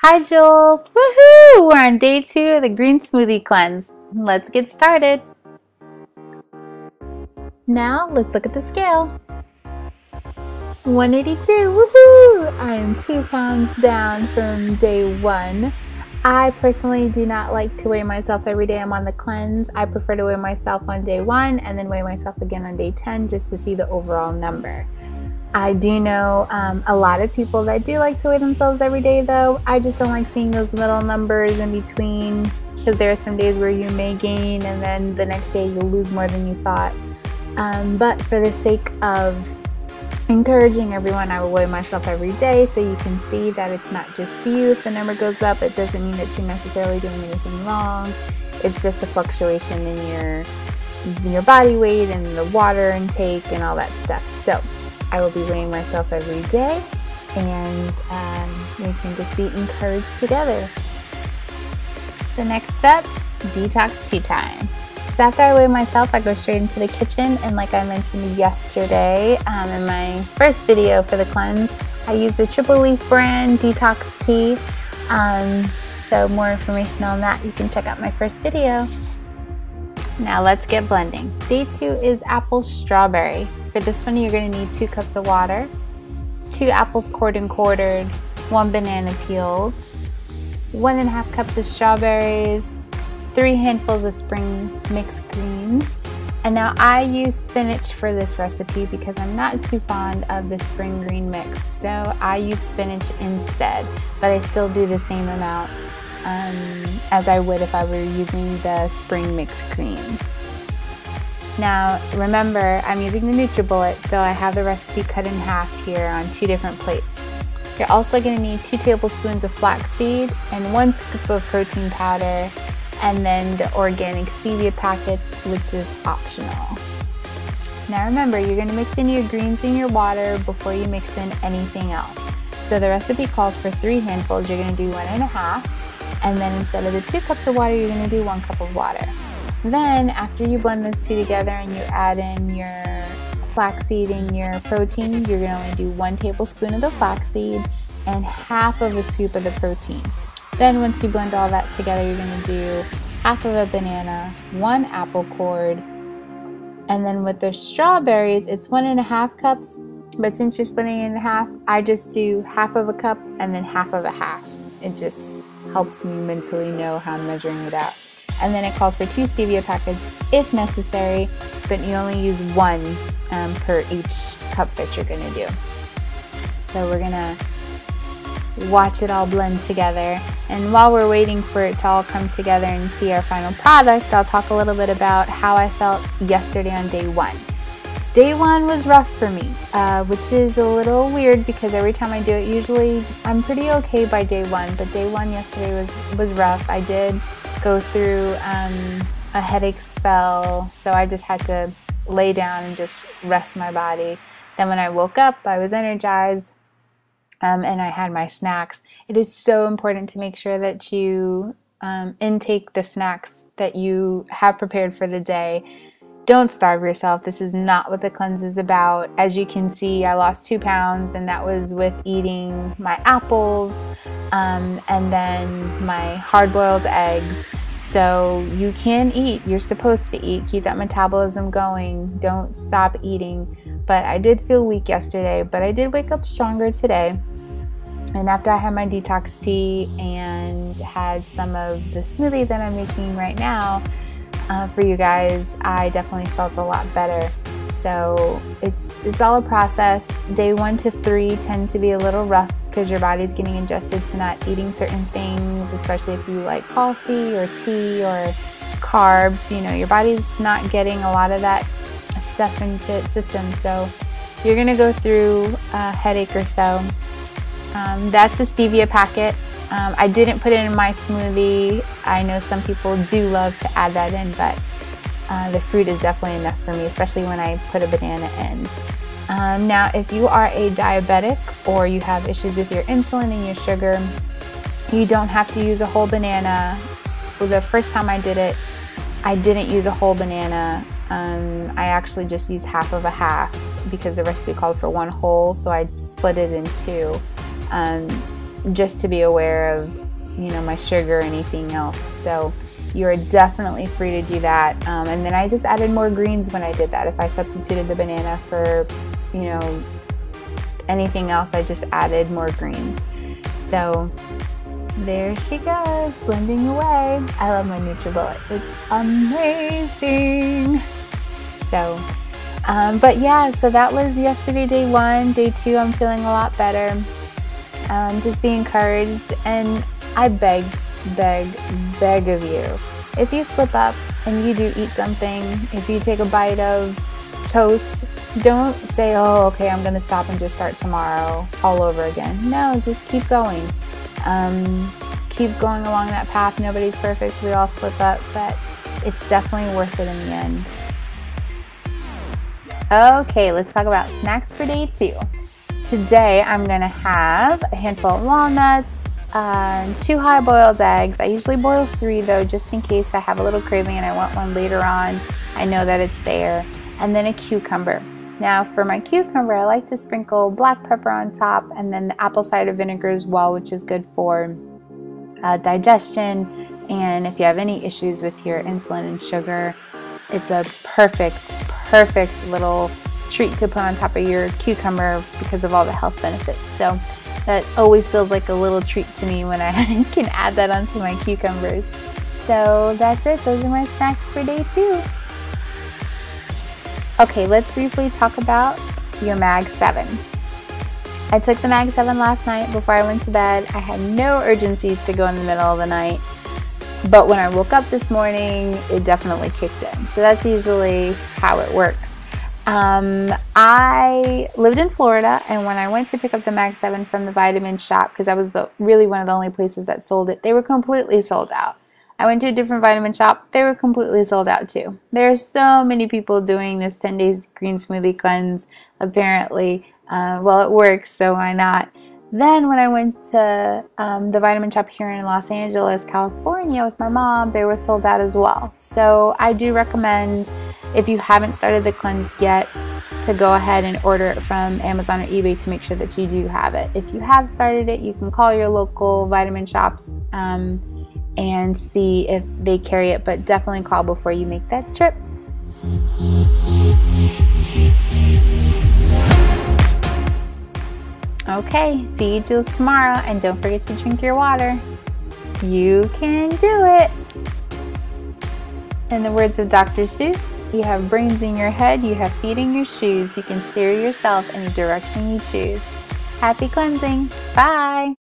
Hi Jules! Woohoo! We're on day 2 of the green smoothie cleanse. Let's get started. Now let's look at the scale. 182, woohoo! I am 2 pounds down from day 1. I personally do not like to weigh myself every day I'm on the cleanse. I prefer to weigh myself on day 1 and then weigh myself again on day 10 just to see the overall number. I do know a lot of people that do like to weigh themselves every day though. I just don't like seeing those middle numbers in between because there are some days where you may gain and then the next day you'll lose more than you thought. But for the sake of encouraging everyone, I will weigh myself every day so you can see that it's not just you. If the number goes up, it doesn't mean that you're necessarily doing anything wrong. It's just a fluctuation in your body weight and the water intake and all that stuff. So I will be weighing myself every day, and we can just be encouraged together. The next step, detox tea time. So after I weigh myself, I go straight into the kitchen, and like I mentioned yesterday in my first video for the cleanse, I use the Triple Leaf brand detox tea. So more information on that, you can check out my first video. Now let's get blending. Day 2 is apple strawberry. For this one, you're going to need 2 cups of water, 2 apples cored and quartered, 1 banana peeled, 1.5 cups of strawberries, 3 handfuls of spring mixed greens. And now I use spinach for this recipe because I'm not too fond of the spring green mix. So I use spinach instead, but I still do the same amount as I would if I were using the spring mixed greens. Now remember, I'm using the NutriBullet, so I have the recipe cut in half here on 2 different plates. You're also going to need 2 tablespoons of flaxseed and 1 scoop of protein powder, and then the organic stevia packets, which is optional. Now remember, you're going to mix in your greens in your water before you mix in anything else. So the recipe calls for 3 handfuls, you're going to do 1.5, and then instead of the 2 cups of water, you're going to do 1 cup of water. Then after you blend those 2 together and you add in your flaxseed and your protein, you're going to only do 1 tablespoon of the flaxseed and half of a scoop of the protein. Then once you blend all that together, you're going to do half of a banana, 1 apple cored, and then with the strawberries, it's 1.5 cups, but since you're splitting it in half, I just do half of a cup and then half of a half. It just helps me mentally know how I'm measuring it out. And then it calls for 2 stevia packets if necessary, but you only use 1 per each cup that you're going to do. So we're going to watch it all blend together, and while we're waiting for it to all come together and see our final product, I'll talk a little bit about how I felt yesterday on day 1. Day 1 was rough for me, which is a little weird because every time I do it, usually I'm pretty okay by day 1, but day 1 yesterday was rough. I did go through a headache spell, so I just had to lay down and just rest my body. Then when I woke up, I was energized, and I had my snacks. It is so important to make sure that you intake the snacks that you have prepared for the day. Don't starve yourself. This is not what the cleanse is about. As you can see, I lost 2 pounds, and that was with eating my apples and then my hard-boiled eggs. So you can eat. You're supposed to eat. Keep that metabolism going. Don't stop eating. But I did feel weak yesterday, but I did wake up stronger today. And after I had my detox tea and had some of the smoothie that I'm making right now for you guys, I definitely felt a lot better. So it's all a process. Day 1 to 3 tend to be a little rough because your body's getting adjusted to not eating certain things, especially if you like coffee or tea or carbs. You know, your body's not getting a lot of that stuff into its system. So you're going to go through a headache or so. That's the stevia packet. I didn't put it in my smoothie. I know some people do love to add that in, but the fruit is definitely enough for me, especially when I put a banana in. Now, if you are a diabetic or you have issues with your insulin and your sugar, you don't have to use a whole banana. Well, the first time I did it, I didn't use a whole banana. I actually just used half of a half because the recipe called for 1 whole, so I split it in 2. just to be aware of, you know, my sugar or anything else. So you're definitely free to do that. And then I just added more greens when I did that. If I substituted the banana for, you know, anything else, I just added more greens. So there she goes, blending away. I love my NutriBullet. It's amazing. So, but yeah, so that was yesterday, day 1. Day 2, I'm feeling a lot better. Just be encouraged, and I beg of you, if you slip up and you do eat something, if you take a bite of toast, don't say, oh, okay, I'm gonna stop and just start tomorrow all over again. No, just keep going. Keep going along that path. Nobody's perfect. We all slip up, but it's definitely worth it in the end. Okay, let's talk about snacks for day 2. Today I'm gonna have a handful of walnuts, 2 high-boiled eggs. I usually boil 3 though, just in case I have a little craving and I want one later on. I know that it's there. And then a cucumber. Now for my cucumber, I like to sprinkle black pepper on top, and then the apple cider vinegar as well, which is good for digestion. And if you have any issues with your insulin and sugar, it's a perfect little treat to put on top of your cucumber because of all the health benefits. So that always feels like a little treat to me when I can add that onto my cucumbers. So that's it. Those are my snacks for day 2. Okay, let's briefly talk about your Mag 7. I took the Mag 7 last night before I went to bed. I had no urgencies to go in the middle of the night, but when I woke up this morning, it definitely kicked in. So that's usually how it works. I lived in Florida, and when I went to pick up the Mag 7 from the vitamin shop, because that was really one of the only places that sold it, they were completely sold out. I went to a different vitamin shop, they were completely sold out too. There are so many people doing this 10 days green smoothie cleanse, apparently. Well, it works, so why not? Then when I went to the vitamin shop here in Los Angeles, California with my mom, they were sold out as well. So I do recommend, if you haven't started the cleanse yet, to go ahead and order it from Amazon or eBay to make sure that you do have it. If you have started it, you can call your local vitamin shops and see if they carry it, but definitely call before you make that trip. Okay, see you Jules tomorrow, and don't forget to drink your water. You can do it. In the words of Dr. Seuss, you have brains in your head, you have feet in your shoes, you can steer yourself in the direction you choose. Happy cleansing. Bye.